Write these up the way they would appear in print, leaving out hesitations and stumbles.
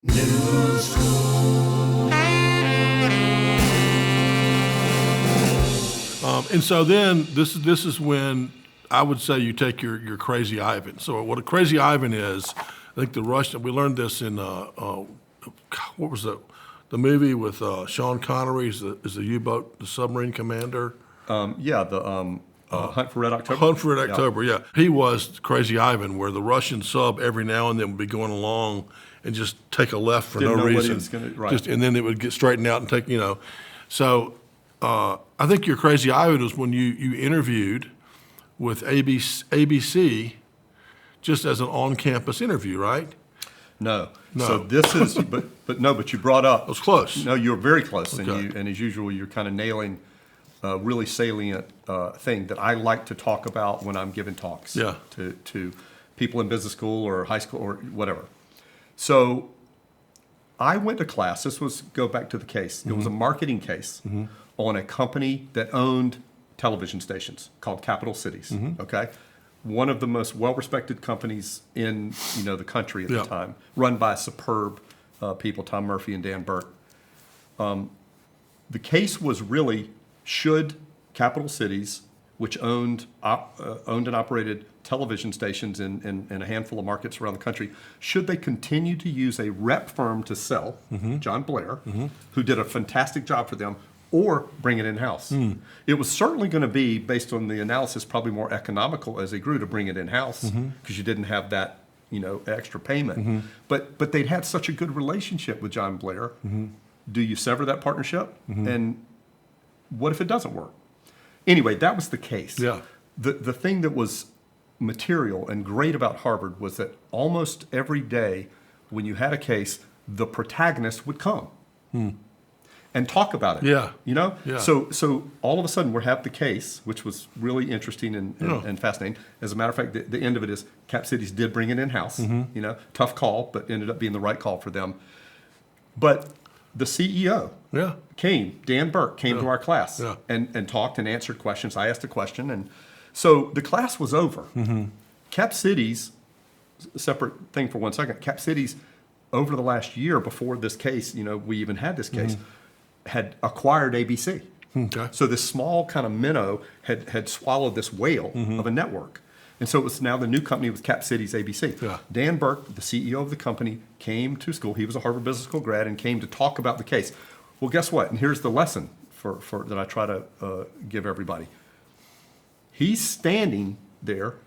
Noob School. And so then this is when I would say you take your Crazy Ivan. So what a Crazy Ivan is, I think the Russian, we learned this in, what was the movie with Sean Connery is the U-boat, the submarine commander? Hunt for Red October. Hunt for Red October, yeah. He was Crazy Ivan, where the Russian sub every now and then would be going along and just take a left for Didn't no know what he reason. was gonna- right. And then it would get straightened out and take, So I think your Crazy Ivan was when you interviewed with ABC just as an on-campus interview, right? No. No. So this is, but you brought up. It was close. No, you're very close, Okay. and as usual, you're kind of nailing a really salient thing that I like to talk about when I'm giving talks. Yeah. To people in business school or high school or whatever. So I went to class. Go back to the case. It was a marketing case on a company that owned television stations called Capital Cities. Okay. One of the most well-respected companies in the country at Yeah. the time, run by superb people, Tom Murphy and Dan Burke. The case was really, should Capital Cities, which owned and operated television stations in a handful of markets around the country, should they continue to use a rep firm to sell, John Blair, who did a fantastic job for them, or bring it in-house? It was certainly going to be, based on the analysis, probably more economical as they grew to bring it in-house because you didn't have that extra payment. But they'd had such a good relationship with John Blair. Do you sever that partnership? And what if it doesn't work? Anyway, that was the case. Yeah. The thing that was material and great about Harvard was that almost every day when you had a case, the protagonist would come and talk about it. Yeah. Yeah. So all of a sudden we have the case, which was really interesting and fascinating. As a matter of fact, the end of it is Cap Cities did bring it in-house. Tough call, but ended up being the right call for them. But the CEO Dan Burke came to our class and talked and answered questions. I asked a question, and so the class was over. Cap Cities, separate thing for 1 second, Cap Cities, over the last year before this case, we even had this case, had acquired ABC. Okay. So this small kind of minnow had swallowed this whale of a network. And so it was now the new company was Cap Cities ABC. Yeah. Dan Burke, the CEO of the company, came to school. He was a Harvard Business School grad and came to talk about the case. Well, guess what? And here's the lesson for that I try to give everybody. He's standing there,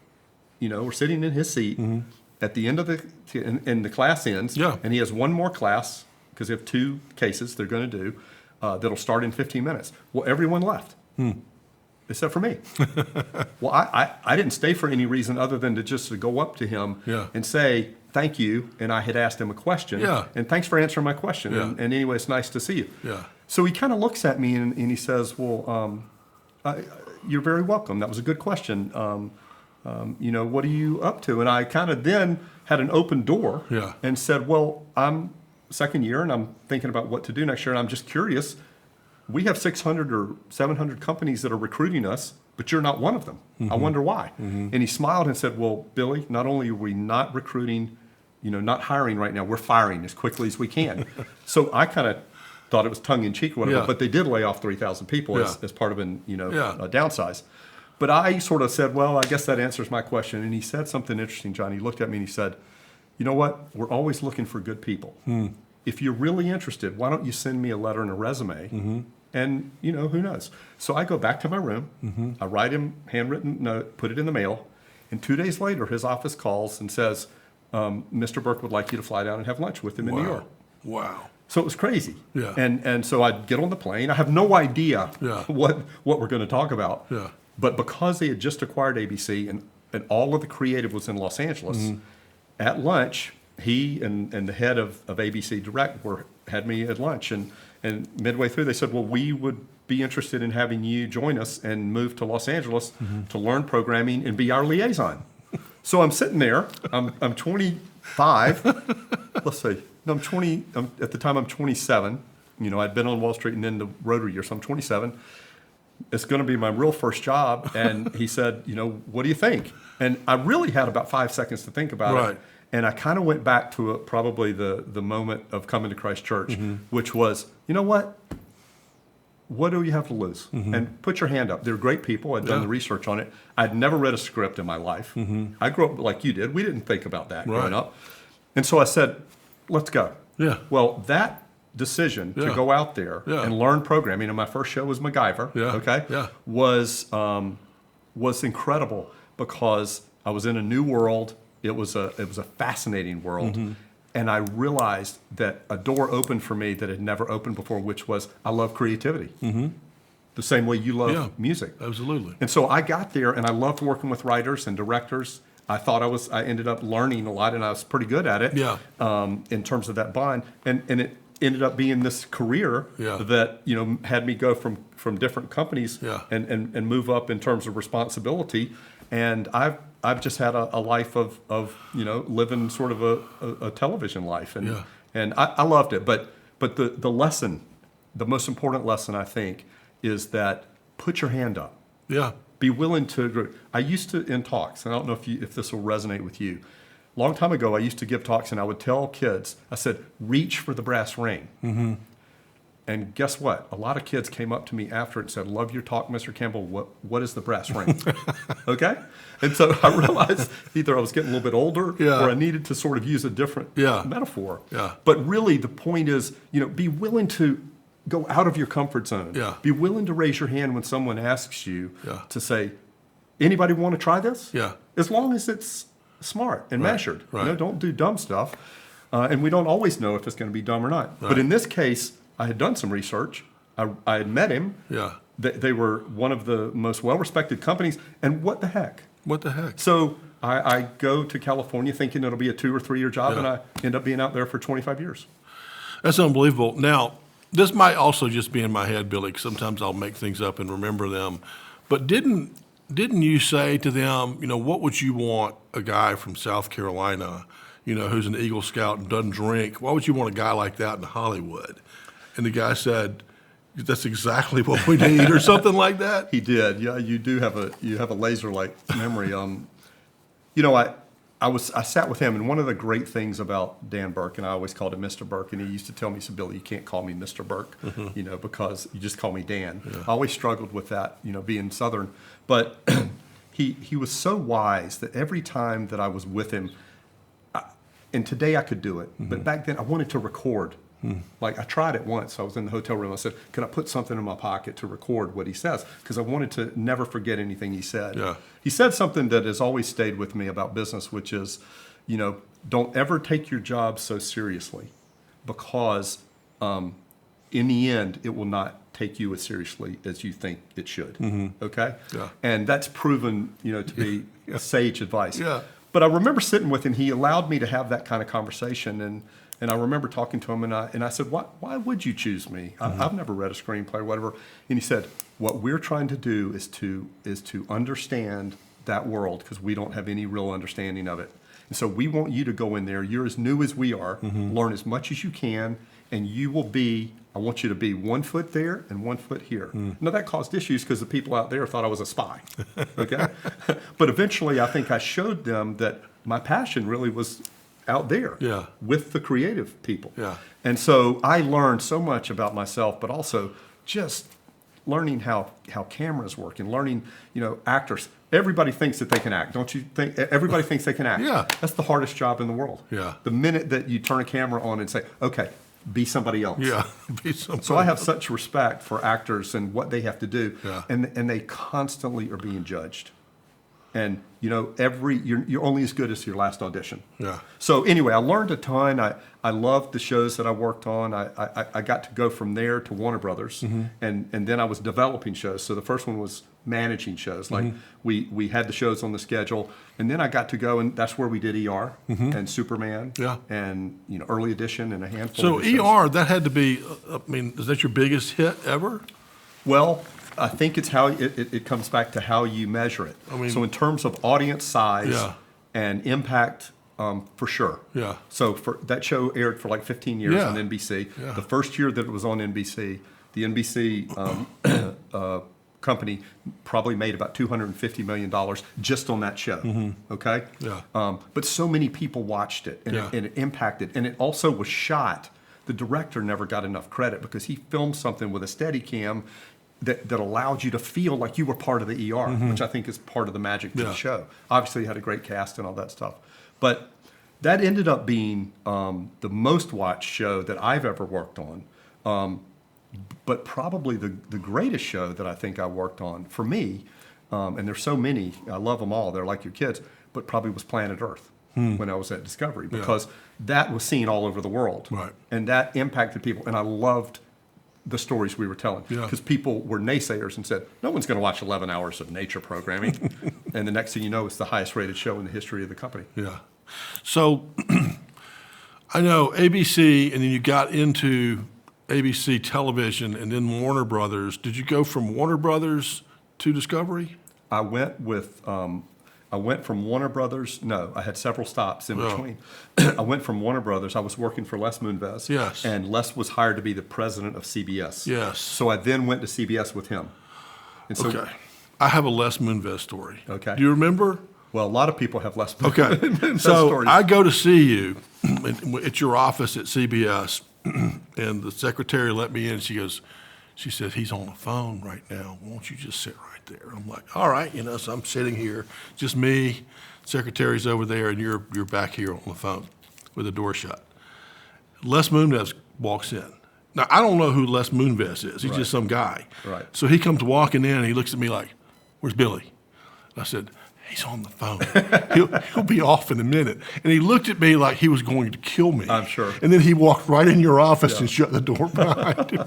we're sitting in his seat at the end of and the class ends. Yeah. And he has one more class because they have 2 cases they're going to do that'll start in 15 minutes. Well, everyone left. Except for me. Well, I didn't stay for any reason other than to go up to him and say, thank you. And I had asked him a question. Yeah. And thanks for answering my question. Yeah. And anyway, it's nice to see you. Yeah. So he kind of looks at me and he says, well, you're very welcome. That was a good question. What are you up to? And I kind of then had an open door and said, well, I'm second year and I'm thinking about what to do next year. And I'm just curious. We have 600 or 700 companies that are recruiting us, but you're not one of them. I wonder why. And he smiled and said, well, Billy, not only are we not recruiting, not hiring right now, we're firing as quickly as we can. So I kind of thought it was tongue in cheek or whatever, but they did lay off 3,000 people as part of a downsize. But I sort of said, well, I guess that answers my question. And he said something interesting, John. He looked at me and he said, you know what? We're always looking for good people. If you're really interested, why don't you send me a letter and a resume? And, who knows? So I go back to my room. I write him handwritten note, put it in the mail. And 2 days later, his office calls and says, Mr. Burke would like you to fly down and have lunch with him in New York. Wow. So it was crazy. Yeah. And so I'd get on the plane. I have no idea what we're going to talk about. Yeah. But because they had just acquired ABC and all of the creative was in Los Angeles, at lunch, he and the head of ABC Direct had me at lunch. And midway through, they said, well, we would be interested in having you join us and move to Los Angeles to learn programming and be our liaison. So I'm sitting there. I'm 25. Let's see. No, I'm 20. At the time, I'm 27. I'd been on Wall Street and then the Rotary year, so I'm 27. It's going to be my real first job. And he said, what do you think? And I really had about 5 seconds to think about it. And I kind of went back to probably the moment of coming to Christ Church, which was, you know what? What do you have to lose? And put your hand up. They're great people. I'd done the research on it. I'd never read a script in my life. I grew up like you did. We didn't think about that growing up. And so I said, let's go. Yeah. Well, that decision to go out there and learn programming, and my first show was MacGyver, was incredible because I was in a new world. It was a fascinating world. And I realized that a door opened for me that had never opened before, which was I love creativity. The same way you love music. Absolutely. And so I got there, and I loved working with writers and directors. I thought I ended up learning a lot, and I was pretty good at it in terms of that bond. And it ended up being this career that, you know, had me go from different companies and move up in terms of responsibility. And I've just had a life of you know, living sort of a television life, and I loved it. But the lesson, the most important lesson, I think, is that put your hand up. Yeah. Be willing to agree. I used to, in talks, and I don't know if this will resonate with you. A long time ago, I used to give talks, and I would tell kids, I said, reach for the brass ring. And guess what? A lot of kids came up to me after it and said, love your talk, Mr. Campbell. What is the brass ring? Okay? And so I realized either I was getting a little bit older or I needed to sort of use a different metaphor. But really, the point is, you know, be willing to go out of your comfort zone. Be willing to raise your hand when someone asks you to say, anybody want to try this? As long as it's smart and measured. You know, don't do dumb stuff. And we don't always know if it's going to be dumb or not. But in this case, I had done some research. I had met him. They were one of the most well-respected companies. And what the heck? What the heck? So I go to California thinking it'll be a 2 or 3 year job, and I end up being out there for 25 years. That's unbelievable. Now, this might also just be in my head, Billy, 'cause sometimes I'll make things up and remember them. But didn't you say to them, you know, what would you want a guy from South Carolina, you know, who's an Eagle Scout and doesn't drink? Why would you want a guy like that in Hollywood? And the guy said, that's exactly what we need, or something like that. He did. Yeah, you do have a laser-like memory. You know, I sat with him, and one of the great things about Dan Burke, and I always called him Mr. Burke, and he used to tell me, so Billy, you can't call me Mr. Burke, you know, because you just call me Dan. I always struggled with that, you know, being Southern. But he was so wise that every time that I was with him, and today I could do it, but back then I wanted to record. Like I tried it once. I was in the hotel room. I said, "Can I put something in my pocket to record what he says?" Because I wanted to never forget anything he said. He said something that has always stayed with me about business, which is, you know, don't ever take your job so seriously, because in the end, it will not take you as seriously as you think it should. Okay? And that's proven, you know, to be sage advice. But I remember sitting with him. He allowed me to have that kind of conversation, and I remember talking to him, and I said, why would you choose me? I've never read a screenplay or whatever. And he said, what we're trying to do is to understand that world, because we don't have any real understanding of it. And so we want you to go in there. You're as new as we are. Learn as much as you can, and you will be, I want you to be 1 foot there and 1 foot here. Now, that caused issues because the people out there thought I was a spy. Okay? But eventually, I think I showed them that my passion really was out there with the creative people. And so I learned so much about myself, but also just learning how cameras work and learning, you know, actors. Everybody thinks that they can act. Don't you think? Everybody thinks they can act. That's the hardest job in the world. The minute that you turn a camera on and say, okay, be somebody else. Be somebody So I have such respect for actors and what they have to do. And they constantly are being judged. And, you know, you're only as good as your last audition. So anyway, I learned a ton. I loved the shows that I worked on. I got to go from there to Warner Brothers, and then I was developing shows. So the first one was managing shows. Like we had the shows on the schedule, and then I got to go, and that's where we did ER and Superman and, you know, Early Edition and a handful of shows. So ER, that had to be, I mean, is that your biggest hit ever? Well, I think it's how it comes back to how you measure it. I mean, so in terms of audience size and impact, for sure. So that show aired for like 15 years on NBC. The first year that it was on NBC, the NBC company probably made about $250 million just on that show. Okay? Yeah. But so many people watched it, and, it impacted. And it also was shot. The director never got enough credit because he filmed something with a Steadicam that allowed you to feel like you were part of the ER, which I think is part of the magic to the show. Obviously, it had a great cast and all that stuff. But that ended up being the most watched show that I've ever worked on. But probably the greatest show that I think I worked on for me, and there's so many, I love them all, they're like your kids, but probably was Planet Earth when I was at Discovery, because that was seen all over the world. Right. And that impacted people, and I loved the stories we were telling, because people were naysayers and said, no one's going to watch 11 hours of nature programming. And the next thing you know, it's the highest rated show in the history of the company. Yeah. So I know ABC, and then you got into ABC Television and then Warner Brothers. Did you go from Warner Brothers to Discovery? I went from Warner Brothers. No, I had several stops in between. I went from Warner Brothers. I was working for Les Moonves. Yes. And Les was hired to be the president of CBS. Yes. So I then went to CBS with him. And so, Okay. I have a Les Moonves story. Okay. Do you remember? Well, a lot of people have Les Okay. Moonves So stories. I go to see you at your office at CBS, and the secretary let me in. She said, he's on the phone right now. Won't you just sit right there? I'm like, all right, so I'm sitting here, just me, secretary's over there, and you're back here on the phone with the door shut. Les Moonves walks in. Now, I don't know who Les Moonves is. He's just some guy. Right. So he comes walking in, and he looks at me like, where's Billy? I said, he's on the phone. He'll be off in a minute. And he looked at me like he was going to kill me. I'm sure. And then he walked right in your office and shut the door behind him.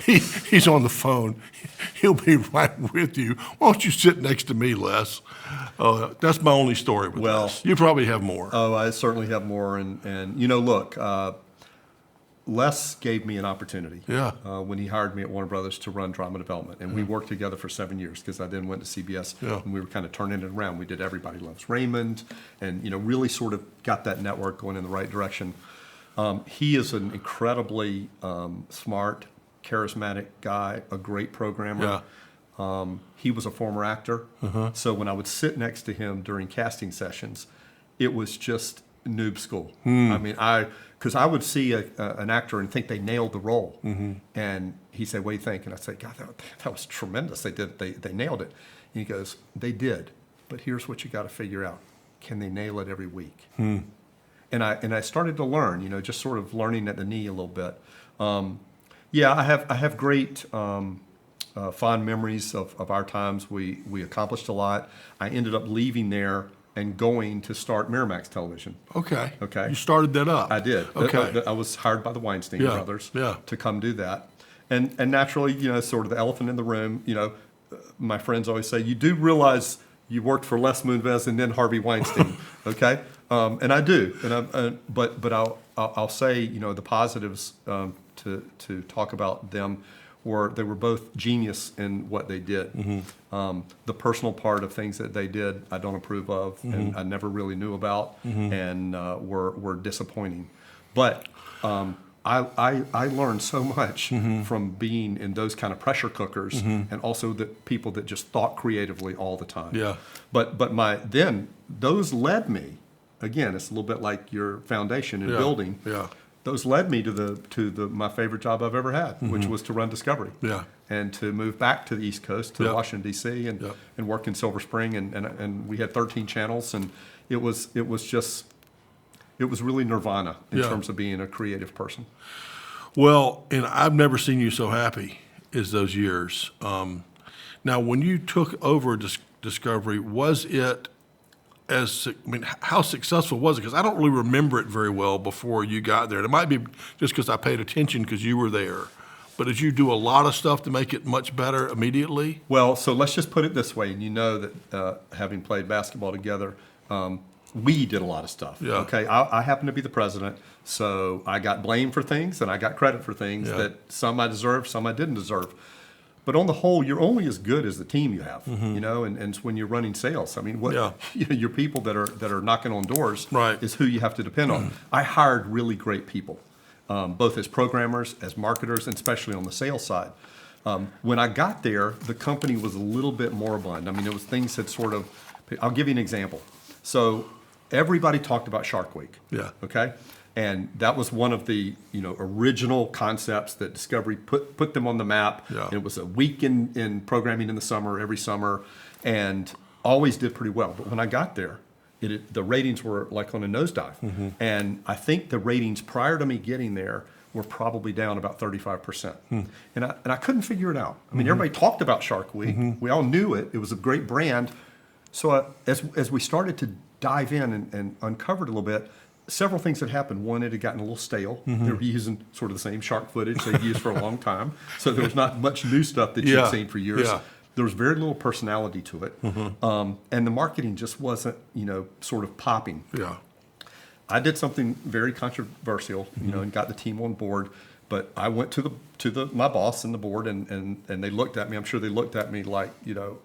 He's on the phone. He'll be right with you. Why don't you sit next to me, Les? That's my only story with Les. You probably have more. Oh, I certainly have more. And look, Les gave me an opportunity when he hired me at Warner Brothers to run drama development. And we worked together for 7 years, because I then went to CBS and we were kind of turning it around. We did Everybody Loves Raymond and, really sort of got that network going in the right direction. He is an incredibly smart, charismatic guy, a great programmer. He was a former actor. So when I would sit next to him during casting sessions, it was just Noob School. I mean, because I would see an actor and think they nailed the role, and he said, "What do you think?" And I say, "God, that was tremendous. They nailed it." And he goes, "They did, but here's what you got to figure out: can they nail it every week?" And I started to learn, just sort of learning at the knee a little bit. I have great fond memories of our times. We accomplished a lot. I ended up leaving there and going to start Miramax Television. Okay. Okay. You started that up. I did. Okay. I was hired by the Weinstein brothers to come do that. And naturally, sort of the elephant in the room, my friends always say, you do realize you worked for Les Moonves and then Harvey Weinstein, okay? And I do. But I'll say, the positives to talk about them they were both genius in what they did. The personal part of things that they did, I don't approve of, and I never really knew about, and were disappointing. But I learned so much from being in those kind of pressure cookers, and also the people that just thought creatively all the time. Yeah. But then those led me. Again, it's a little bit like your foundation in building. Yeah. Those led me to my favorite job I've ever had, which was to run Discovery. Yeah. And to move back to the East Coast, to Washington, D.C., and work in Silver Spring. And we had 13 channels, and it was really nirvana in terms of being a creative person. Well, and I've never seen you so happy as those years. Now, when you took over Discovery, was it how successful was it? Because I don't really remember it very well before you got there. And it might be just because I paid attention because you were there. But did you do a lot of stuff to make it much better immediately? Well, so let's just put it this way. And that having played basketball together, we did a lot of stuff. Yeah. Okay, I happened to be the president, so I got blamed for things and I got credit for things that some I deserved, some I didn't deserve. But on the whole, you're only as good as the team you have, and when you're running sales. I mean, your people that are knocking on doors is who you have to depend on. I hired really great people, both as programmers, as marketers, and especially on the sales side. When I got there, the company was a little bit moribund. I mean, it was things had sort of. I'll give you an example. So everybody talked about Shark Week. Yeah. Okay. And that was one of the original concepts that Discovery put them on the map. Yeah. It was a week in programming in the summer, every summer, and always did pretty well. But when I got there, the ratings were like on a nosedive. Mm-hmm. And I think the ratings prior to me getting there were probably down about 35%. And I couldn't figure it out. I mean, everybody talked about Shark Week. We all knew it. It was a great brand. So as we started to dive in and uncover it a little bit, several things had happened. One, it had gotten a little stale. They were using sort of the same shark footage they'd used for a long time. So there was not much new stuff that you'd seen for years. Yeah. There was very little personality to it. And the marketing just wasn't, sort of popping. Yeah. I did something very controversial, and got the team on board. But I went to my boss and the board, and they looked at me. I'm sure they looked at me like,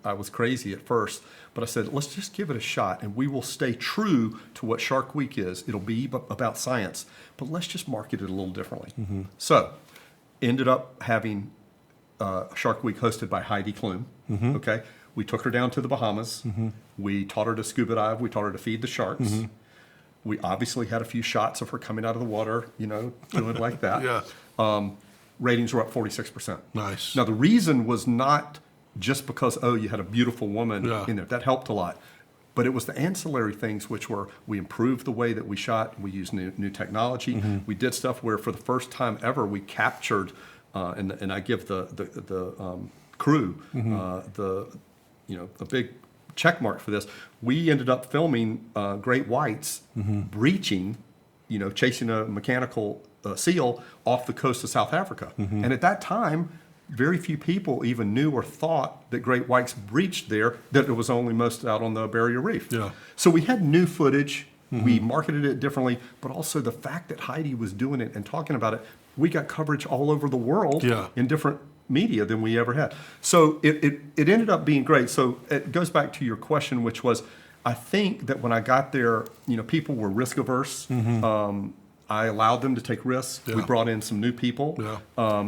I was crazy at first. But I said, let's just give it a shot, and we will stay true to what Shark Week is. It'll be about science, but let's just market it a little differently. So, ended up having Shark Week hosted by Heidi Klum. Okay, we took her down to the Bahamas. We taught her to scuba dive. We taught her to feed the sharks. We obviously had a few shots of her coming out of the water, doing like that. Yeah. Ratings were up 46%. Nice. Now, the reason was not just because, you had a beautiful woman in there. That helped a lot. But it was the ancillary things, which were we improved the way that we shot. We used new technology. We did stuff where for the first time ever we captured, and I give the crew a big check mark for this. We ended up filming great whites breaching, chasing a mechanical seal off the coast of South Africa. And at that time, very few people even knew or thought that great whites breached there, that it was only most out on the Barrier Reef. Yeah. So we had new footage. We marketed it differently, but also the fact that Heidi was doing it and talking about it, we got coverage all over the world in different media than we ever had. So it ended up being great. So it goes back to your question, which was, I think that when I got there, people were risk averse. I allowed them to take risks. Yeah. We brought in some new people. Yeah.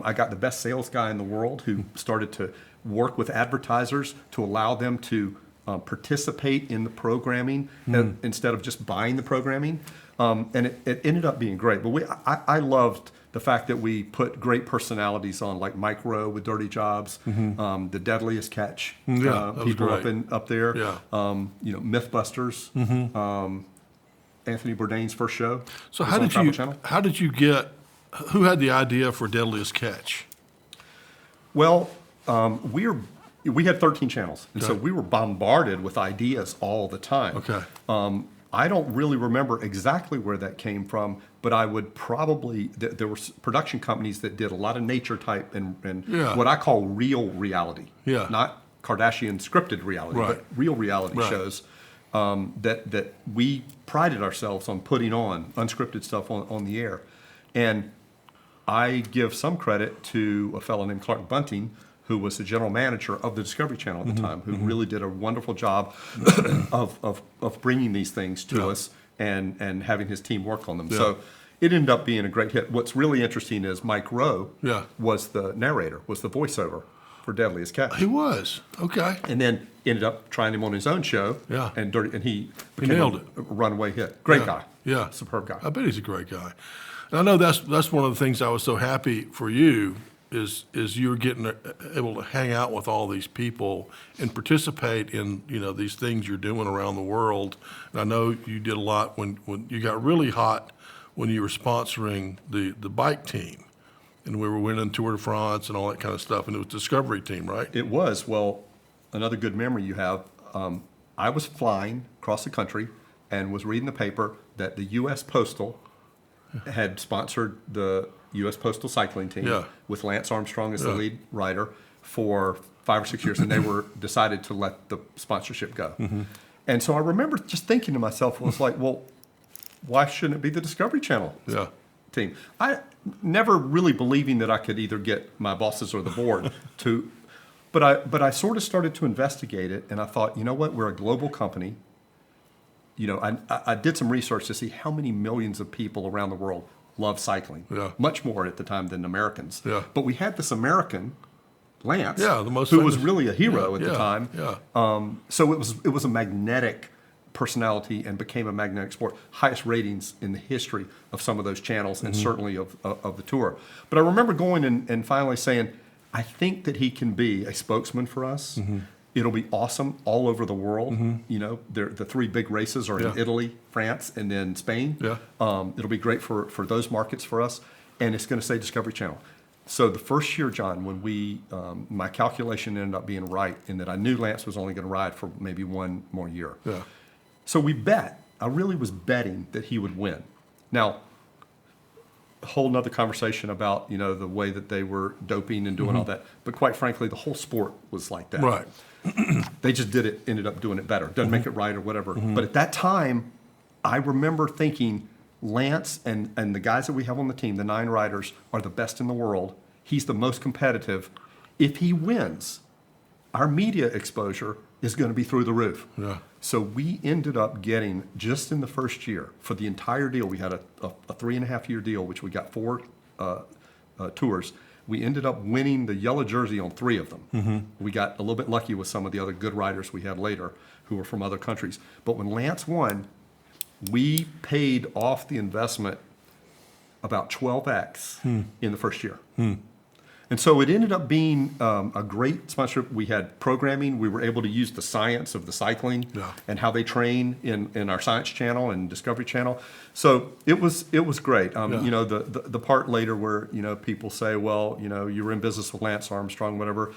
I got the best sales guy in the world who started to work with advertisers to allow them to participate in the programming instead of just buying the programming. And it ended up being great. But I loved the fact that we put great personalities on, like Mike Rowe with Dirty Jobs, the Deadliest Catch, that was people great. up there, Yeah. Mythbusters, Anthony Bourdain's first show. So was on Travel Channel. how did you get, who had the idea for Deadliest Catch? Well, we had 13 channels, and so Okay. we were bombarded with ideas all the time. Okay. I don't really remember exactly where that came from, but I would probably, there were production companies that did a lot of nature type and Yeah. what I call real reality. Yeah. Not Kardashian scripted reality, Right. but real reality Right. shows that we prided ourselves on putting on unscripted stuff on the air. And I give some credit to a fellow named Clark Bunting, who was the general manager of the Discovery Channel at the time, who really did a wonderful job of bringing these things to us and having his team work on them. So it ended up being a great hit. What's really interesting is Mike Rowe was the narrator, was the voiceover for Deadliest Catch. He was. Okay. And then ended up trying him on his own show. Yeah. And he became nailed a it. runaway hit. Great guy. Yeah. Superb guy. I bet he's a great guy. And I know that's one of the things I was so happy for you is you were getting able to hang out with all these people and participate in these things you're doing around the world. And I know you did a lot when you got really hot when you were sponsoring the bike team, and we were winning Tour de France and all that kind of stuff. And it was Discovery team, right? It was. Well, another good memory you have. I was flying across the country and was reading the paper that the U.S. Postal had sponsored the U.S. Postal cycling team with Lance Armstrong as the lead rider for 5 or 6 years, and they were decided to let the sponsorship go. And so I remember just thinking to myself, I was like, well, why shouldn't it be the Discovery Channel team? I never really believing that I could either get my bosses or the board to, but I sort of started to investigate it, and I thought, you know what, we're a global company. I did some research to see how many millions of people around the world love cycling. Much more at the time than Americans. But we had this American Lance, Yeah, the most who was famous. really a hero at the time. Yeah. So it was a magnetic personality and became a magnetic sport. Highest ratings in the history of some of those channels and certainly of the tour. But I remember going and finally saying, I think that he can be a spokesman for us. It'll be awesome all over the world. You know, the three big races are in Italy, France, and then Spain. Yeah. It'll be great for those markets for us. And it's going to say Discovery Channel. So the first year, John, when we, my calculation ended up being right in that I knew Lance was only going to ride for maybe one more year. Yeah. So we bet. I really was betting that he would win. Now, a whole nother conversation about, you know, the way that they were doping and doing all that. But quite frankly, the whole sport was like that. Right. They just ended up doing it better. Doesn't make it right or whatever. But at that time, I remember thinking Lance and the guys that we have on the team, the 9 riders, are the best in the world. He's the most competitive. If he wins, our media exposure is going to be through the roof. Yeah. So we ended up getting, just in the first year, for the entire deal, we had a 3.5-year deal, which we got 4 tours. We ended up winning the yellow jersey on 3 of them. We got a little bit lucky with some of the other good riders we had later who were from other countries. But when Lance won, we paid off the investment about 12x in the first year. And so it ended up being a great sponsorship. We had programming. We were able to use the science of the cycling and how they train in our Science Channel and Discovery Channel. So it was great. You know, the part later where, you know, people say, well, you know, you were in business with Lance Armstrong, whatever.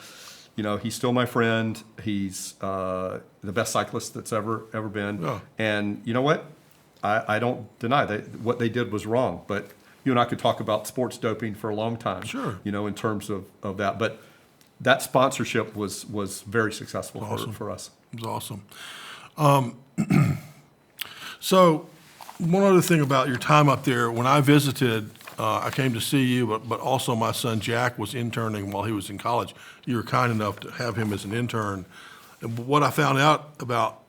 You know, he's still my friend. He's the best cyclist that's ever been. Yeah. And you know what? I don't deny that what they did was wrong, but you and I could talk about sports doping for a long time. Sure. You know, in terms of that. But that sponsorship was very successful for us. It was awesome. So one other thing about your time up there, when I visited, I came to see you, but also my son Jack was interning while he was in college. You were kind enough to have him as an intern. And what I found out about,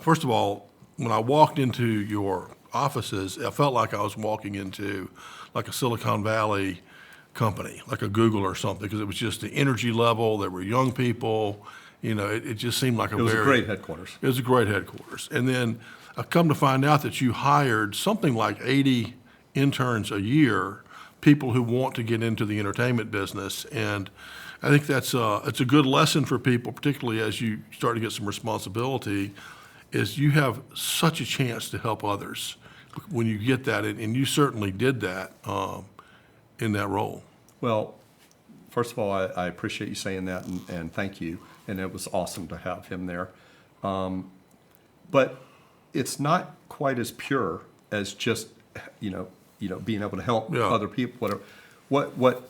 first of all, when I walked into your offices, I felt like I was walking into like a Silicon Valley company, like a Google or something, because it was just the energy level. There were young people. You know, it just seemed like It was a great headquarters. It was a great headquarters. And then I come to find out that you hired something like 80 interns a year, people who want to get into the entertainment business. And I think it's a good lesson for people, particularly as you start to get some responsibility, is you have such a chance to help others when you get that, and you certainly did that in that role. Well, first of all, I appreciate you saying that, and thank you. And it was awesome to have him there. But it's not quite as pure as just you know being able to help other people. Whatever. What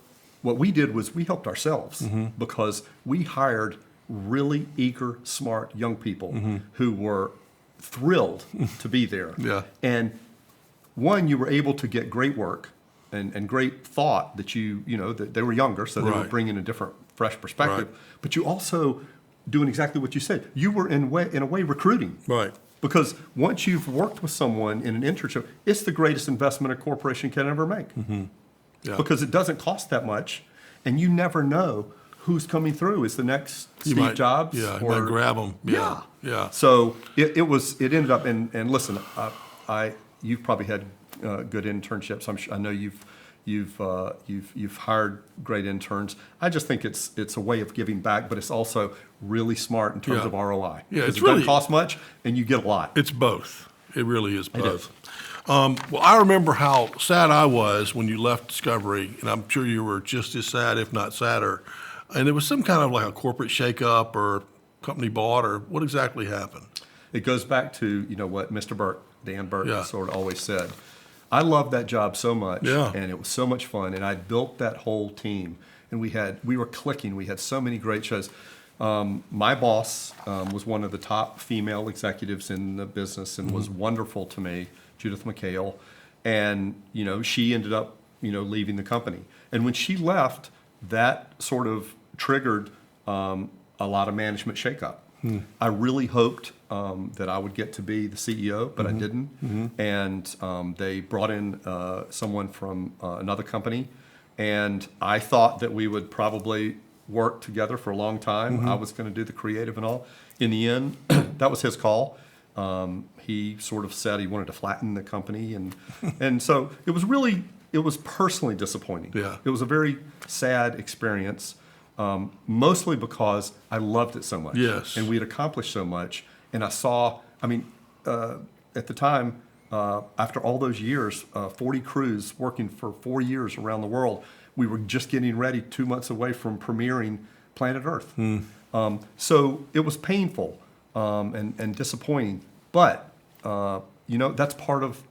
we did was we helped ourselves because we hired really eager, smart young people who were thrilled to be there. Yeah. And one, you were able to get great work and great thought that that they were younger, so they were bringing a different, fresh perspective. Right. But you also doing exactly what you said. You were in a way recruiting. Right. Because once you've worked with someone in an internship, it's the greatest investment a corporation can ever make. Yeah. Because it doesn't cost that much, and you never know who's coming through. Is the next Steve Jobs? Yeah, you might grab them. Yeah. So it ended up, and listen, you've probably had good internships. I know you've hired great interns. I just think it's a way of giving back, but it's also really smart in terms of ROI. Yeah, it doesn't cost much, and you get a lot. It's both. It really is both. Well, I remember how sad I was when you left Discovery, and I'm sure you were just as sad, if not sadder. And it was some kind of like a corporate shakeup or company bought, or what exactly happened? It goes back to what Mr. Burke, Dan Burke, sort of always said. I loved that job so much, and it was so much fun, and I built that whole team, and we were clicking. We had so many great shows. My boss was one of the top female executives in the business and was wonderful to me, Judith McHale, and she ended up leaving the company. And when she left, that sort of triggered a lot of management shakeup. I really hoped that I would get to be the CEO, but I didn't. And they brought in someone from another company, and I thought that we would probably worked together for a long time. I was going to do the creative and all. In the end, that was his call. He sort of said he wanted to flatten the company, and so it was personally disappointing. Yeah. It was a very sad experience, mostly because I loved it so much. Yes. And we had accomplished so much, and I saw. I mean, at the time, after all those years, 40 crews working for 4 years around the world, we were just getting ready 2 months away from premiering Planet Earth. So it was painful and disappointing, but that's part of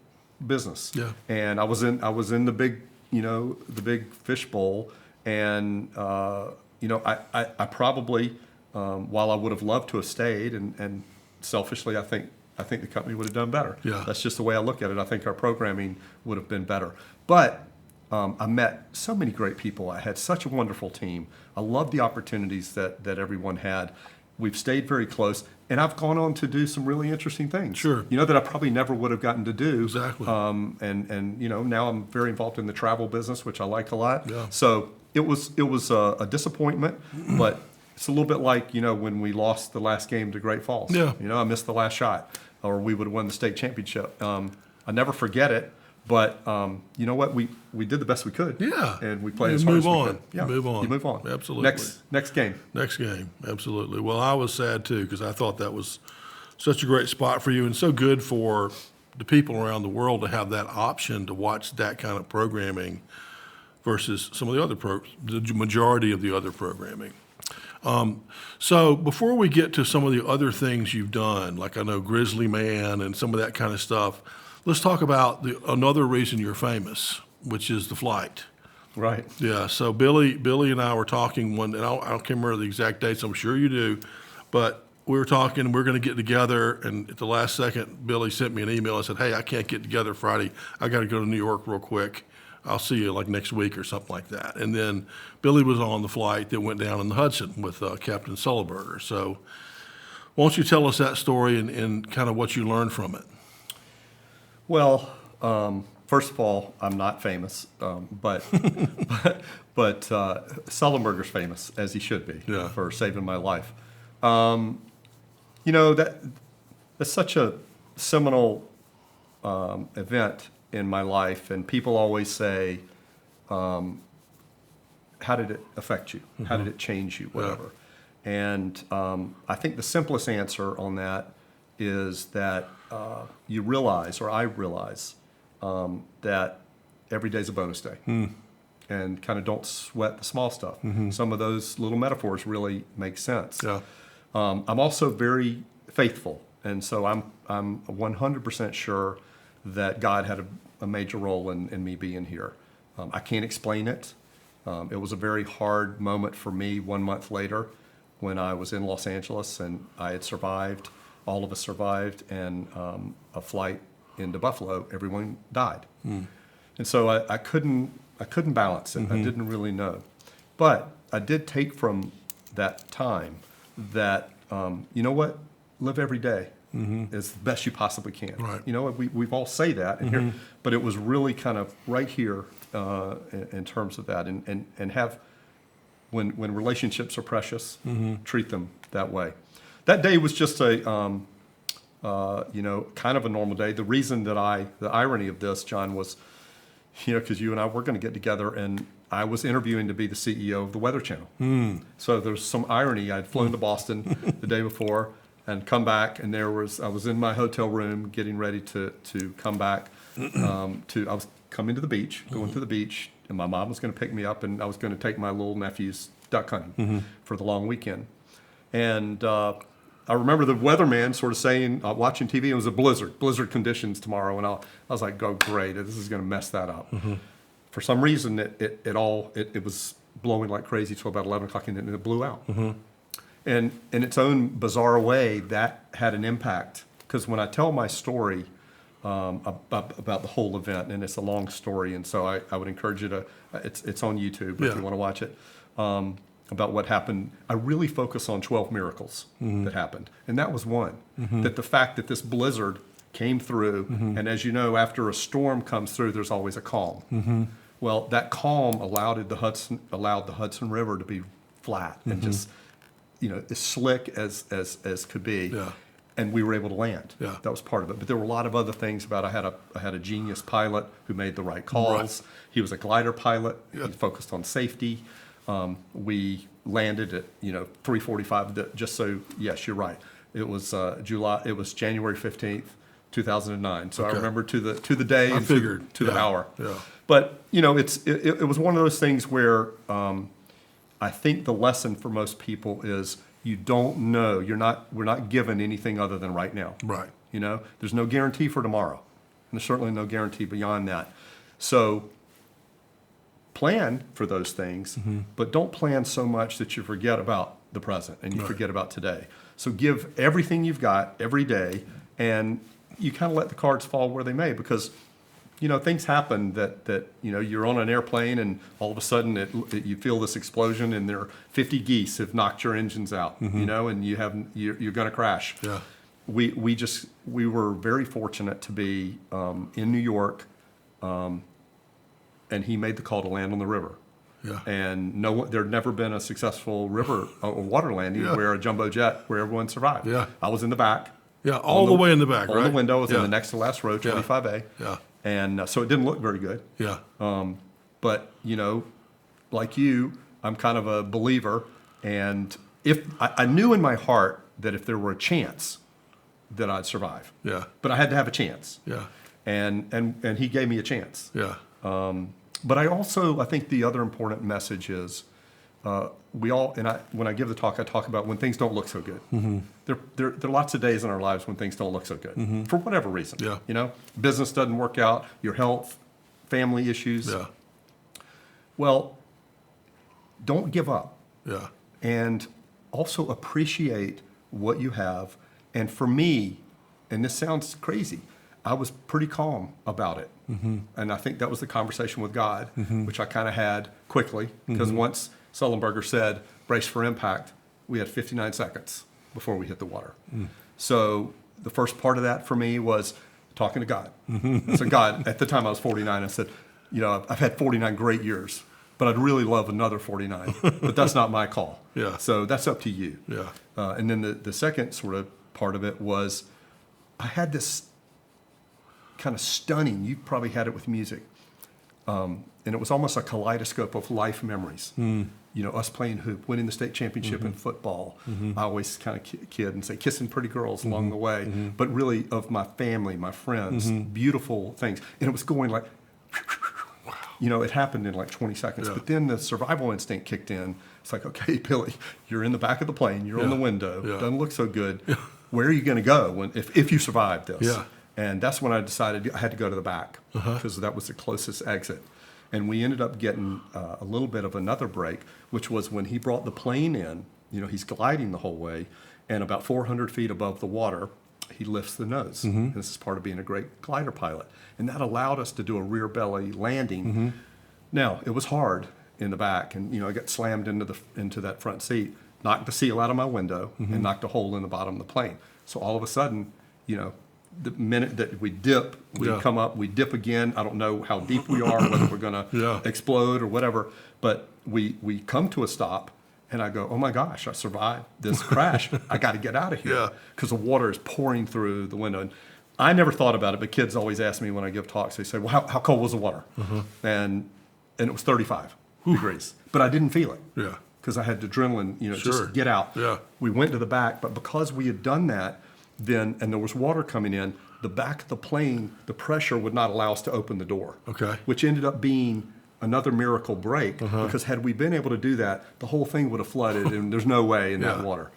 business. Yeah. And I was in the big fishbowl, and I probably while I would have loved to have stayed, and selfishly I think the company would have done better. Yeah. That's just the way I look at it. I think our programming would have been better. But I met so many great people. I had such a wonderful team. I loved the opportunities that everyone had. We've stayed very close, and I've gone on to do some really interesting things. Sure. That I probably never would have gotten to do. Exactly. And now I'm very involved in the travel business, which I like a lot. Yeah. So it was a disappointment, but it's a little bit like when we lost the last game to Great Falls. Yeah. I missed the last shot, or we would have won the state championship. I never forget it. But you know what? We did the best we could. Yeah. And we played You as hard move as we on. could. Yeah. You move on. You move on. Absolutely. Next game. Next game, absolutely. Well, I was sad too because I thought that was such a great spot for you and so good for the people around the world to have that option to watch that kind of programming versus some of the other the majority of the other programming. So before we get to some of the other things you've done, like I know Grizzly Man and some of that kind of stuff, let's talk about another reason you're famous, which is the flight. Right. Yeah. So Billy and I were talking one, and I can't remember the exact dates. I'm sure you do, but we were talking. We're going to get together, and at the last second, Billy sent me an email and said, "Hey, I can't get together Friday. I got to go to New York real quick. I'll see you like next week or something like that." And then Billy was on the flight that went down in the Hudson with Captain Sullenberger. So why don't you tell us that story and kind of what you learned from it? Well, first of all, I'm not famous, but Sullenberger's famous, as he should be, for saving my life. That's such a seminal event in my life, and people always say, "How did it affect you? How did it change you? Whatever." And I think the simplest answer on that is that you realize, or I realize, that every day's a bonus day, and kind of don't sweat the small stuff. Some of those little metaphors really make sense. Yeah. I'm also very faithful, and so I'm 100% sure that God had a major role in me being here. I can't explain it. It was a very hard moment for me 1 month later when I was in Los Angeles and I had survived. All of us survived, and a flight into Buffalo, everyone died. And so I couldn't balance it. I didn't really know. But I did take from that time that, live every day as the best you possibly can. Right. We've all say that in here, but it was really kind of right here in terms of that, and have, when relationships are precious, treat them that way. That day was just a, kind of a normal day. The reason that the irony of this, John, was, because you and I were going to get together, and I was interviewing to be the CEO of the Weather Channel. So there's some irony. I'd flown to Boston the day before and come back, and I was in my hotel room getting ready to come back. I was coming to the beach, going to the beach, and my mom was going to pick me up, and I was going to take my little nephews duck hunting for the long weekend. And I remember the weatherman sort of saying, watching TV, it was a blizzard conditions tomorrow. And I was like, oh, great, this is going to mess that up. For some reason, it was blowing like crazy till about 11 o'clock, and then it blew out. And in its own bizarre way, that had an impact. Because when I tell my story about the whole event, and it's a long story, and so I would encourage you to, it's on YouTube if you want to watch it. About what happened, I really focus on 12 miracles that happened. And that was one. That the fact that this blizzard came through, and as you know, after a storm comes through, there's always a calm. Well, that calm allowed the Hudson River to be flat and just, as slick as could be. Yeah. And we were able to land. Yeah. That was part of it. But there were a lot of other things about I had a genius pilot who made the right calls. Right. He was a glider pilot. Yeah. He focused on safety. We landed at 3:45. Just so yes, you're right. It was July. It was January 15th, 2009. So I Okay. remember to the day I and figured. to the Yeah. hour. Yeah. But it was one of those things where I think the lesson for most people is you don't know. We're not given anything other than right now. Right. There's no guarantee for tomorrow. And there's certainly no guarantee beyond that. So plan for those things, but don't plan so much that you forget about the present and you forget about today. So give everything you've got every day, and you kind of let the cards fall where they may, because things happen that you're on an airplane and all of a sudden you feel this explosion and there are 50 geese have knocked your engines out, and you're going to crash. Yeah. We were very fortunate to be in New York, and he made the call to land on the river. Yeah. And there'd never been a successful river or water landing Yeah. where a jumbo jet where everyone survived. Yeah. I was in the back. Yeah, all the way in the back, On right? the window, I was in Yeah. the next to last row, 25A. Yeah. And so it didn't look very good. Yeah. But, like you, I'm kind of a believer. And if I knew in my heart that if there were a chance that I'd survive. Yeah. But I had to have a chance. Yeah. And he gave me a chance. Yeah. But I think the other important message is when I give the talk, I talk about when things don't look so good. Mm-hmm. There are lots of days in our lives when things don't look so good for whatever reason. Yeah. Business doesn't work out, your health, family issues. Yeah. Well, don't give up. Yeah. And also appreciate what you have. And for me, and this sounds crazy, I was pretty calm about it. Mm-hmm. And I think that was the conversation with God, which I kind of had quickly, because once Sullenberger said, brace for impact, we had 59 seconds before we hit the water. So the first part of that for me was talking to God. So God, at the time I was 49, I said, I've had 49 great years, but I'd really love another 49, but that's not my call. Yeah. So that's up to you. Yeah. And then the second sort of part of it was I had this kind of stunning, you probably had it with music, and it was almost a kaleidoscope of life memories. Us playing hoop, winning the state championship in football. I always kind of kid and say kissing pretty girls along the way, but really of my family, my friends, beautiful things. And it was going like, it happened in like 20 seconds. Yeah. But then the survival instinct kicked in. It's like, okay, Billy, you're in the back of the plane, you're on the window, doesn't look so good. Where are you going to go if you survive this? Yeah. And that's when I decided I had to go to the back because that was the closest exit. And we ended up getting a little bit of another break, which was when he brought the plane in. You know, he's gliding the whole way, and about 400 feet above the water, he lifts the nose. And this is part of being a great glider pilot. And that allowed us to do a rear belly landing. Now, it was hard in the back, and I got slammed into that front seat, knocked the seal out of my window, and knocked a hole in the bottom of the plane. So all of a sudden, the minute that we dip, we come up, we dip again. I don't know how deep we are, whether we're going to explode or whatever, but we come to a stop, and I go, oh my gosh, I survived this crash. I got to get out of here because the water is pouring through the window. And I never thought about it, but kids always ask me when I give talks, they say, well, how cold was the water? And it was 35 degrees, but I didn't feel it. Because I had adrenaline, just get out. We went to the back, but because we had done that, then, and there was water coming in, the back of the plane, the pressure would not allow us to open the door. Which ended up being another miracle break, because had we been able to do that, the whole thing would have flooded, and there's no way in that water.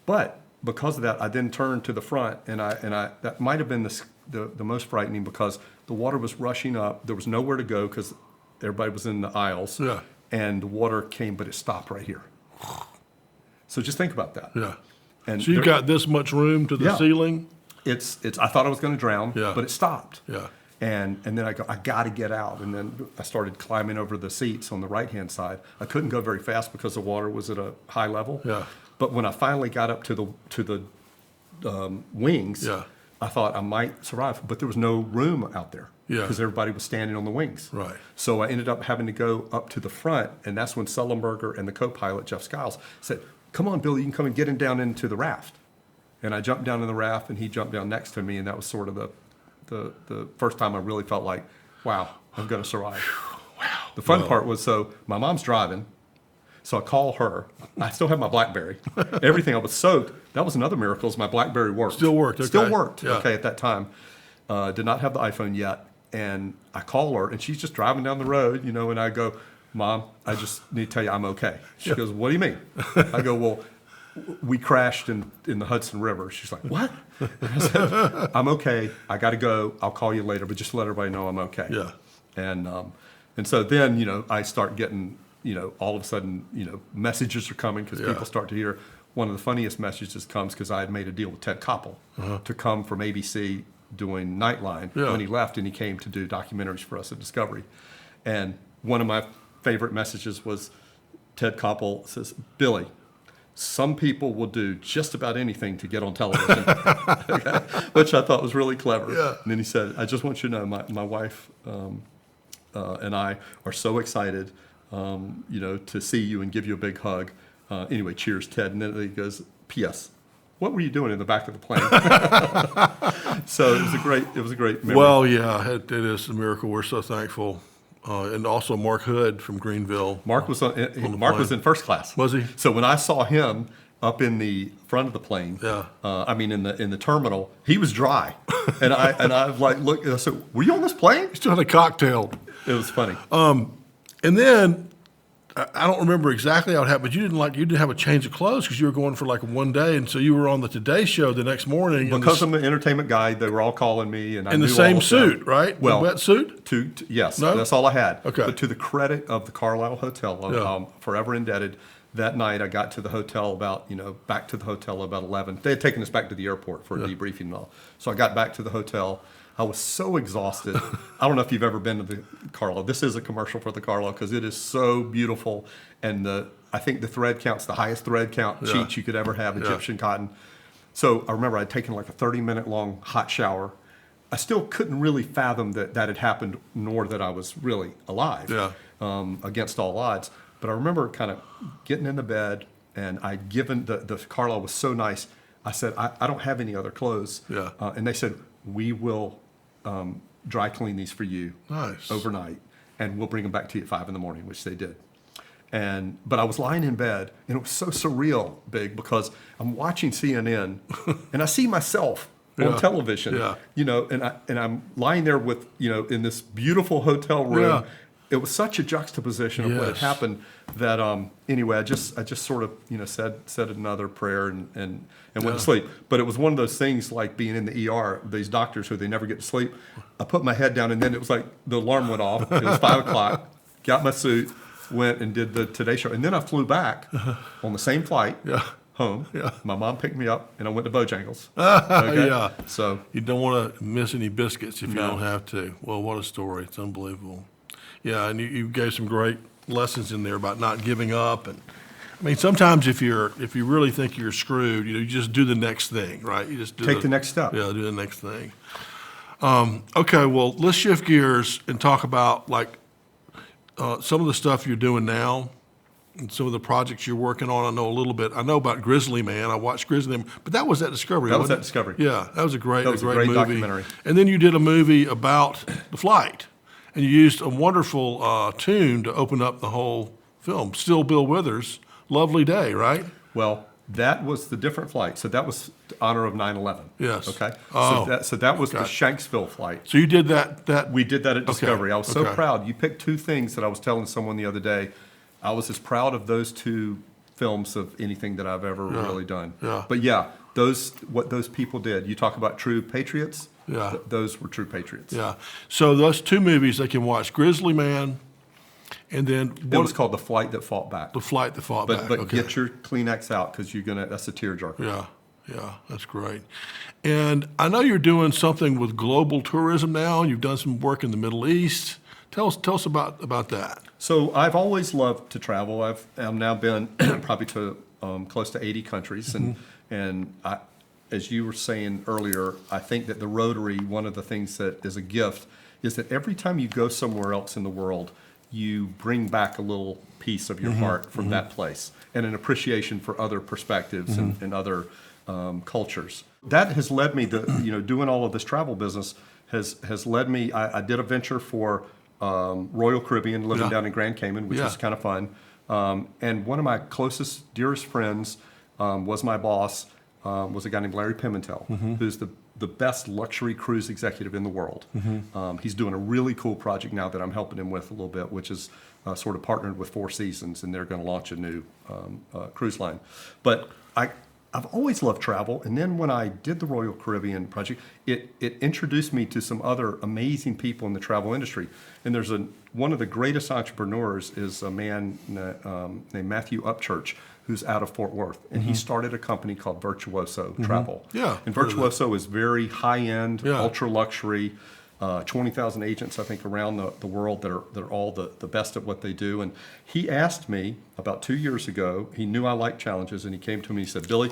But because of that, I then turned to the front, and I that might have been the most frightening, because the water was rushing up. There was nowhere to go because everybody was in the aisles, and the water came, but it stopped right here. So just think about that. And so you got this much room to the ceiling? It's. I thought I was going to drown, but it stopped. And then I go, I got to get out. And then I started climbing over the seats on the right-hand side. I couldn't go very fast because the water was at a high level. But when I finally got up to the wings, I thought I might survive, but there was no room out there because everybody was standing on the wings. Right. So I ended up having to go up to the front, and that's when Sullenberger and the co-pilot, Jeff Skiles, said, come on, Billy, you can come and get in down into the raft. And I jumped down in the raft, and he jumped down next to me, and that was sort of the first time I really felt like, wow, I'm going to survive. Wow. The fun part was, so my mom's driving, so I call her. I still have my BlackBerry. Everything, I was soaked. That was another miracle, is my BlackBerry worked. Still worked, okay. Still worked, Yeah. okay, at that time. Did not have the iPhone yet. And I call her, and she's just driving down the road, and I go, Mom, I just need to tell you I'm okay. She goes, what do you mean? I go, well, we crashed in the Hudson River. She's like, what? I said, I'm okay. I got to go. I'll call you later, but just let everybody know I'm okay. Yeah. And so then, I start getting, all of a sudden, messages are coming because people start to hear. One of the funniest messages comes because I had made a deal with Ted Koppel to come from ABC doing Nightline when he left, and he came to do documentaries for us at Discovery. And one of my favorite messages was Ted Koppel says, Billy, some people will do just about anything to get on television, okay? Which I thought was really clever. Yeah. And then he said, I just want you to know my wife and I are so excited, to see you and give you a big hug. Anyway, cheers, Ted. And then he goes, P.S., what were you doing in the back of the plane? So it was a great memory. Well, yeah, it is a miracle. We're so thankful. And also Mark Hood from Greenville. Mark was was in first class. Was he? So when I saw him up in the front of the plane, in the terminal, he was dry, and I was like, look, I said, were you on this plane? He still had a cocktail. It was funny. And then I don't remember exactly how it happened, but you didn't have a change of clothes because you were going for like one day, and so you were on the Today Show the next morning. Because I'm an entertainment guy, they were all calling me, and I in knew the same all of suit, them. right? Well, the wetsuit. Yes, No? that's all I had. Okay. But to the credit of the Carlisle Hotel, I'm forever indebted. That night, I got to the hotel back to the hotel about 11. They had taken us back to the airport for a debriefing and all. So I got back to the hotel. I was so exhausted. I don't know if you've ever been to the Carlisle. This is a commercial for the Carlisle because it is so beautiful. And I think the thread count's the highest thread count sheet you could ever have, Egyptian cotton. So I remember I'd taken like a 30-minute long hot shower. I still couldn't really fathom that had happened, nor that I was really alive against all odds. But I remember kind of getting in the bed, and I'd given the Carlisle was so nice. I said, I don't have any other clothes. Yeah. And they said, we will dry clean these for you overnight, and we'll bring them back to you at 5 a.m, which they did. But I was lying in bed, and it was so surreal, Big, because I'm watching CNN, and I see myself on television, and I'm lying there with, in this beautiful hotel room. Yeah. It was such a juxtaposition of what had happened that anyway, I just sort of said another prayer and went to sleep. But it was one of those things like being in the ER. These doctors who they never get to sleep. I put my head down, and then it was like the alarm went off. It was 5 o'clock. Got my suit, went and did the Today Show, and then I flew back on the same flight. Home. My mom picked me up, and I went to Bojangles. Okay? So you don't want to miss any biscuits if you don't have to. Well, what a story! It's unbelievable. Yeah, and you gave some great lessons in there about not giving up. And I mean, sometimes if you really think you're screwed, you just do the next thing, right? You just take the next step. Yeah, do the next thing. Okay, well, let's shift gears and talk about some of the stuff you're doing now and some of the projects you're working on. I know a little bit. I know about Grizzly Man. I watched Grizzly Man, but that was at Discovery. That was at Discovery. Yeah, that was a great movie. Documentary. And then you did a movie about the flight. And you used a wonderful tune to open up the whole film. Still Bill Withers, Lovely Day, right? Well, that was the different flight. So that was in honor of 9/11. Yes. Okay. Oh, so that was the Shanksville flight. So you did that? We did that at Discovery. Okay. I was so proud. You picked two things that I was telling someone the other day. I was as proud of those two films of anything that I've ever really done. Yeah. But what those people did. You talk about true patriots. Yeah. Those were true patriots. Yeah. So those two movies they can watch, Grizzly Man, and then it was called The Flight That Fought Back. The Flight That Fought Back. But get your Kleenex out because that's a tearjerker. Yeah, that's great. And I know you're doing something with global tourism now. You've done some work in the Middle East. Tell us about that. So I've always loved to travel. I've now been probably to close to 80 countries, and as you were saying earlier, I think that the Rotary, one of the things that is a gift, is that every time you go somewhere else in the world, you bring back a little piece of your heart from that place and an appreciation for other perspectives and other cultures. That has led me to, doing all of this travel business has led me. I did a venture for Royal Caribbean, living down in Grand Cayman, which was kind of fun. And one of my closest, dearest friends was my boss, was a guy named Larry Pimentel, who's the best luxury cruise executive in the world. He's doing a really cool project now that I'm helping him with a little bit, which is sort of partnered with Four Seasons, and they're going to launch a new cruise line. But I've always loved travel, and then when I did the Royal Caribbean project, it introduced me to some other amazing people in the travel industry. And there's one of the greatest entrepreneurs is a man named Matthew Upchurch, who's out of Fort Worth, and he started a company called Virtuoso Travel. Yeah, and Virtuoso is very high-end, ultra luxury. 20,000 agents, I think, around the world that are all the best at what they do. And he asked me about 2 years ago, he knew I liked challenges, and he came to me and he said, Billy,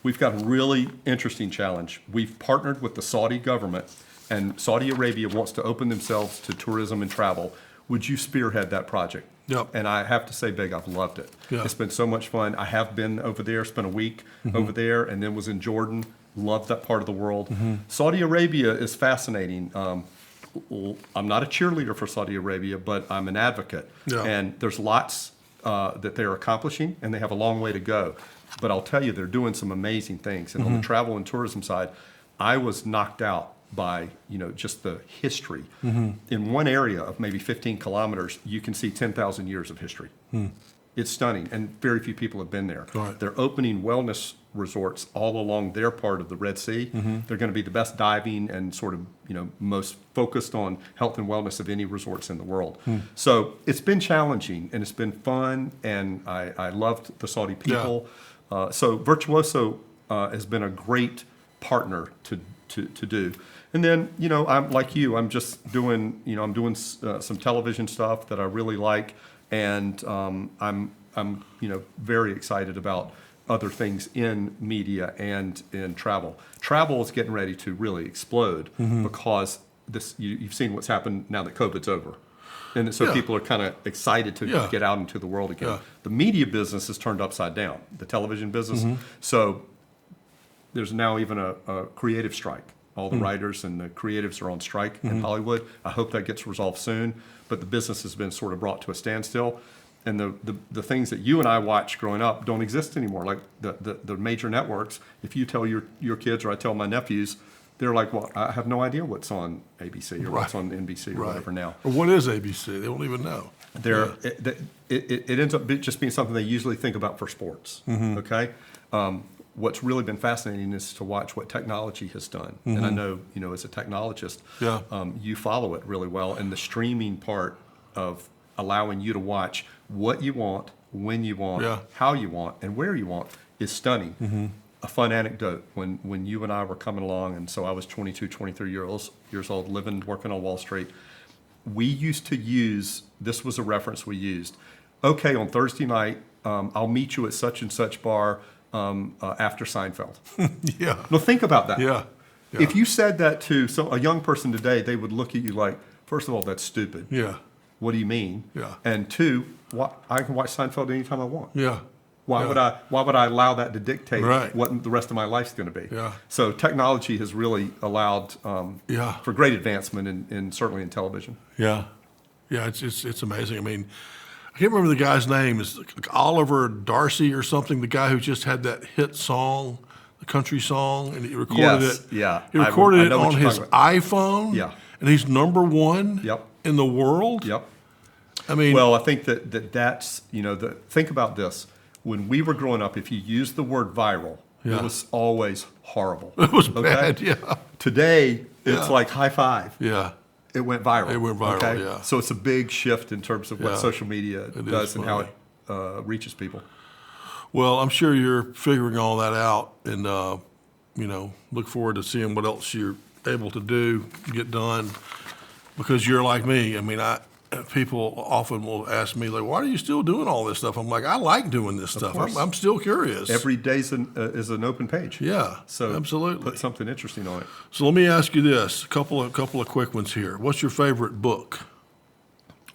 we've got a really interesting challenge. We've partnered with the Saudi government, and Saudi Arabia wants to open themselves to tourism and travel. Would you spearhead that project? Yep. And I have to say, Big, I've loved it. Yeah. It's been so much fun. I have been over there, spent a week over there, and then was in Jordan. Loved that part of the world. Saudi Arabia is fascinating. I'm not a cheerleader for Saudi Arabia, but I'm an advocate. Yeah. And there's lots that they're accomplishing, and they have a long way to go. But I'll tell you, they're doing some amazing things. And on the travel and tourism side, I was knocked out by just the history. In one area of maybe 15 kilometers, you can see 10,000 years of history. It's stunning, and very few people have been there. Right. They're opening wellness resorts all along their part of the Red Sea. They're going to be the best diving and sort of most focused on health and wellness of any resorts in the world. So it's been challenging, and it's been fun, and I loved the Saudi people. So Virtuoso has been a great partner to do. And then, I'm like you. I'm just doing, I'm doing some television stuff that I really like, and I'm very excited about other things in media and in travel. Travel is getting ready to really explode because you've seen what's happened now that COVID's over. And so people are kind of excited to get out into the world again. The media business is turned upside down, the television business. So there's now even a creative strike. All the writers and the creatives are on strike in Hollywood. I hope that gets resolved soon. But the business has been sort of brought to a standstill. And the things that you and I watched growing up don't exist anymore. Like the major networks, if you tell your kids or I tell my nephews, they're like, well, I have no idea what's on ABC or what's on NBC or whatever now. Or what is ABC? They don't even know. It ends up just being something they usually think about for sports, okay? What's really been fascinating is to watch what technology has done. And I know, as a technologist, you follow it really well. And the streaming part of allowing you to watch what you want, when you want, how you want, and where you want is stunning. A fun anecdote, when you and I were coming along, and so I was 22, 23 years old, working on Wall Street, we used to use, this was a reference we used, okay, on Thursday night, I'll meet you at such and such bar after Seinfeld. Now think about that. If you said that to a young person today, they would look at you like, first of all, that's stupid. What do you mean? And two, I can watch Seinfeld anytime I want. Why would I allow that to dictate what the rest of my life's going to be? So technology has really allowed for great advancement in certainly in television. It's amazing. I mean, I can't remember the guy's name. It's like Oliver Darcy or something. The guy who just had that hit song, the country song, and he recorded it. He recorded it on his iPhone. And he's number one in the world. I mean, well, I think that's think about this. When we were growing up, if you used the word viral, it was always horrible. It was bad. Today, it's like high five. It went viral. It went viral. So it's a big shift in terms of what social media does and how it reaches people. Well, I'm sure you're figuring all that out, and look forward to seeing what else you're able to do, get done, because you're like me. I mean, people often will ask me, like, why are you still doing all this stuff? I'm like, I like doing this stuff. I'm still curious. Every day is an open page. Yeah, So absolutely. put something interesting on it. So let me ask you this, a couple of quick ones here. What's your favorite book?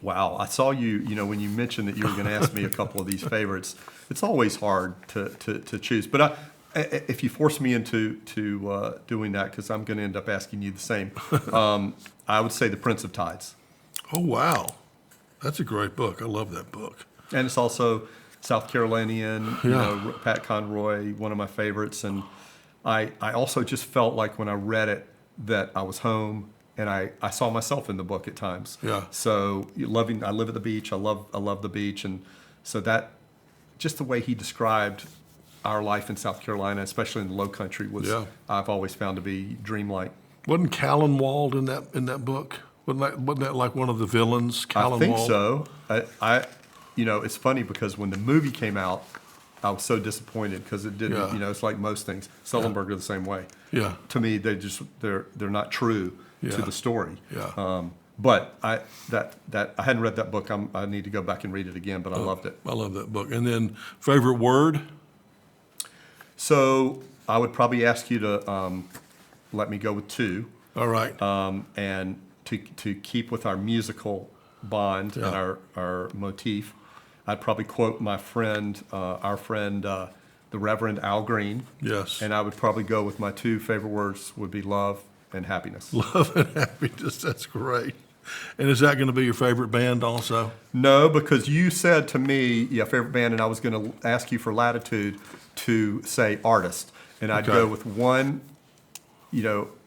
Wow, I saw you when you mentioned that you were going to ask me a couple of these favorites. It's always hard to choose, but if you force me into doing that, because I'm going to end up asking you the same, I would say The Prince of Tides. Oh, wow. That's a great book. I love that book. And it's also South Carolinian, Pat Conroy, one of my favorites. And I also just felt like when I read it that I was home, and I saw myself in the book at times. Yeah. So I live at the beach. I love the beach. And so that, just the way he described our life in South Carolina, especially in the Low Country, was I've always found to be dreamlike. Wasn't Callanwald in that book? Wasn't that like one of the villains? Callanwald? I think so. It's funny because when the movie came out, I was so disappointed because it didn't. It's like most things. Sullenberger the same way. Yeah. To me, they're not true to the story. Yeah. But I hadn't read that book. I need to go back and read it again. But I loved it. I love that book. And then favorite word? So I would probably ask you to let me go with two. All right. And to keep with our musical bond and our motif, I'd probably quote my friend, our friend, the Reverend Al Green. Yes. And I would probably go with my two favorite words would be love and happiness. Love and happiness. That's great. And is that going to be your favorite band also? No, because you said to me, favorite band, and I was going to ask you for latitude to say artist. And I'd go with one,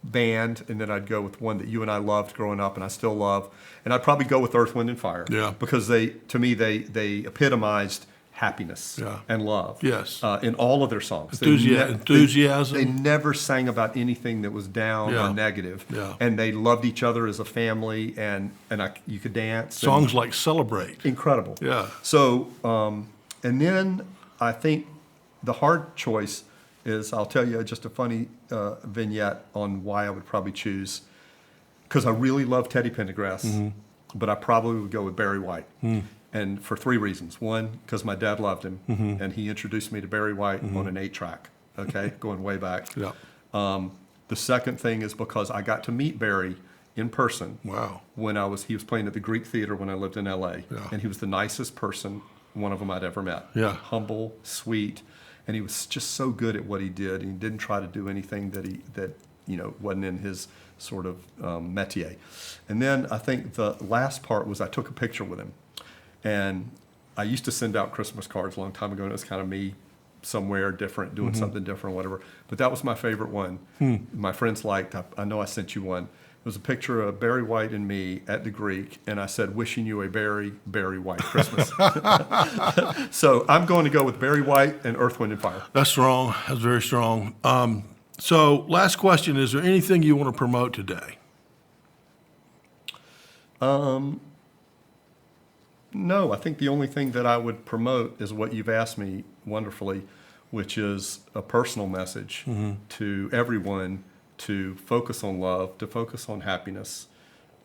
band, and then I'd go with one that you and I loved growing up and I still love. And I'd probably go with Earth, Wind, and Fire. Yeah. Because they epitomized happiness and love. Yes. In all of their songs. Enthusiasm. They never sang about anything that was down or negative. Yeah. And they loved each other as a family, and you could dance. Songs like Celebrate. Incredible. Yeah. So, and then I think the hard choice is, I'll tell you just a funny vignette on why I would probably choose, because I really love Teddy Pendergrass, but I probably would go with Barry White. And for three reasons. One, because my dad loved him, and he introduced me to Barry White on an 8-track, going way back. Yeah. The second thing is because I got to meet Barry in person. Wow. When he was playing at the Greek Theater when I lived in L.A., Yeah. and he was the nicest person, one of them I'd ever met. Yeah. Humble, sweet, and he was just so good at what he did. He didn't try to do anything that wasn't in his sort of métier. And then I think the last part was I took a picture with him. And I used to send out Christmas cards a long time ago, and it was kind of me somewhere different, doing something different, whatever. But that was my favorite one. My friends liked, I know I sent you one. It was a picture of Barry White and me at the Greek, and I said, wishing you a very, very white Christmas. So I'm going to go with Barry White and Earth, Wind, and Fire. That's strong. That's very strong. So last question, is there anything you want to promote today? No, I think the only thing that I would promote is what you've asked me wonderfully, which is a personal message to everyone to focus on love, to focus on happiness.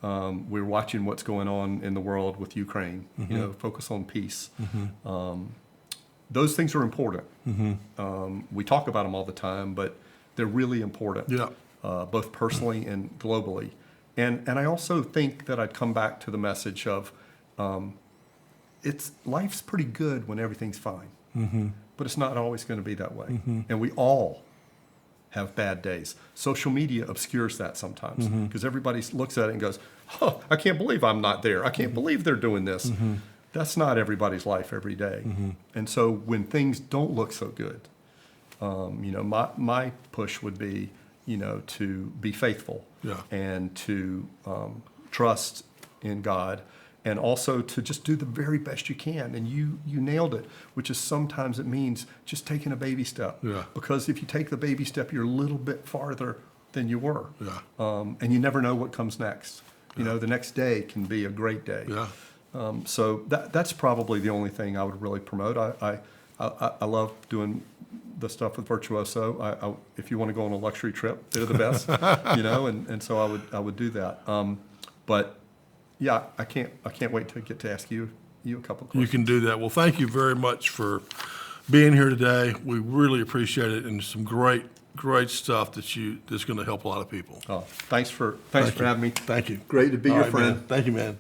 We're watching what's going on in the world with Ukraine, focus on peace. Those things are important. We talk about them all the time, but they're really important, both personally and globally. And I also think that I'd come back to the message of, life's pretty good when everything's fine, but it's not always going to be that way. And we all have bad days. Social media obscures that sometimes because everybody looks at it and goes, oh, I can't believe I'm not there. I can't believe they're doing this. That's not everybody's life every day. And so when things don't look so good, my push would be, to be faithful and to trust in God, and also to just do the very best you can. And you nailed it, which is sometimes it means just taking a baby step. Yeah. Because if you take the baby step, you're a little bit farther than you were. Yeah. And you never know what comes next. The next day can be a great day. Yeah. So that's probably the only thing I would really promote. I love doing the stuff with Virtuoso. If you want to go on a luxury trip, they're the best, and so I would do that. But yeah, I can't wait to get to ask you a couple questions. You can do that. Well, thank you very much for being here today. We really appreciate it, and some great stuff that's going to help a lot of people. Oh, thanks for having me. Thank you. Great to be All your right, friend. man. Thank you, man.